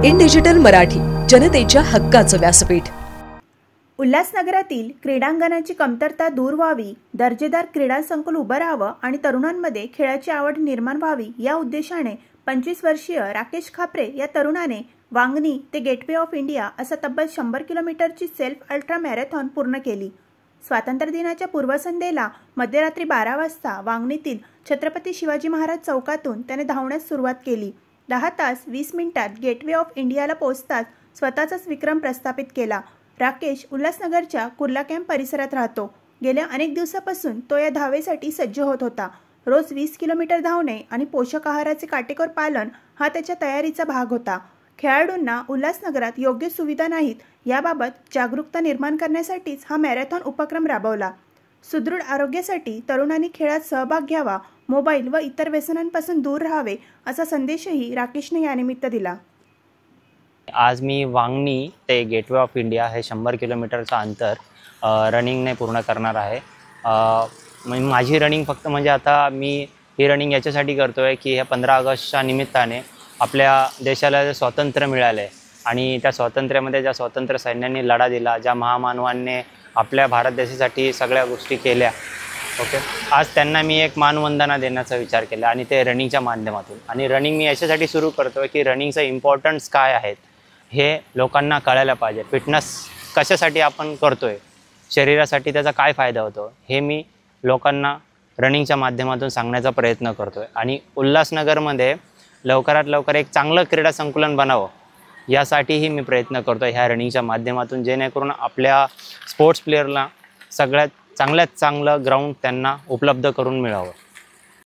In digital Marathi, जनतेच्या हक्काचं व्यासपीठ। उल्हासनगरातील क्रीडांगणाची कमतरता दूर व्हावी, दर्जेदार क्रीडा संकुल उभं राहावं आणि तरुणांमध्ये खेळाची आवड निर्माण व्हावी या उद्देशाने 25 वर्षीय राकेश खापरे या तरुणाने वांगणी ते गेटवे ऑफ इंडिया असा तब्बल 100 किलोमीटरची सेल्फ अल्ट्रा मॅरेथॉन पूर्ण केली। स्वातंत्र्य दिनाच्या पूर्वसंध्येला मध्यरात्री 12 वाजता वांगणीतील छत्रपती शिवाजी महाराज चौकातून त्याने धावण्यास सुरुवात केली। 10 तास 20 मिनिटात गेटवे ऑफ इंडियाला पोहोचताच स्वतःचाच विक्रम प्रस्थापित केला। राकेश उल्हासनगरच्या कुर्ला कॅम्प परिसरात राहतो। गेल्या अनेक दिवसापासून तो या धावेसाठी सज्ज होत होता। रोज 20 किलोमीटर धावणे आणि पोषक आहाराचे काटेकोर पालन हा त्याच्या तयारीचा भाग होता। खेळाडूंना उल्हासनगरात योग्य सुविधा नाहीत याबाबत जागरूकता निर्माण करण्यासाठीच हा मॅरेथॉन उपक्रम राबवला। सुदृढ आरोग्यासाठी तरुणांनी खेळात सहभाग घ्यावा, मोबाईल व इतर व्यसनांपासून दूर राहावे असा संदेशही राकेशने यानिमित्त दिला। आज मी वांगणी ते गेटवे ऑफ इंडिया हे 100 किलोमीटरचं अंतर रनिंगने पूर्ण करणार आहे। माझी रनिंग फक्त म्हणजे आता मी ही रनिंग याच्यासाठी करतो आहे की ह्या 15 ऑगस्टच्या निमित्ताने आपल्या देशाला जे स्वातंत्र्य मिळालं आहे आणि त्या स्वातंत्र्यामध्ये ज्या स्वातंत्र्य सैन्यांनी लढा दिला, ज्या महामानवांनी आपल्या भारत देशासाठी सगळ्या गोष्टी केल्या, आज त्यांना मी एक मानवंदना देण्याचा विचार केला आणि ते रनिंगच्या माध्यमातून। आणि रनिंग मी याच्यासाठी सुरू करतो आहे की रनिंगचं इम्पॉर्टन्स काय आहेत हे लोकांना कळायला पाहिजे। फिटनेस कशासाठी आपण करतो आहे, शरीरासाठी त्याचा काय फायदा होतो हे मी लोकांना रनिंगच्या माध्यमातून सांगण्याचा प्रयत्न करतो आहे। आणि उल्हासनगरमध्ये लवकरात लवकर एक चांगलं क्रीडा संकुलन बनावं यासाठीही मी प्रयत्न करतो आहे ह्या रनिंगच्या माध्यमातून, जेणेकरून आपल्या स्पोर्ट्स प्लेयरला सगळ्यात चांगल्यात चांगलं ग्राउंड त्यांना उपलब्ध करून मिळावं।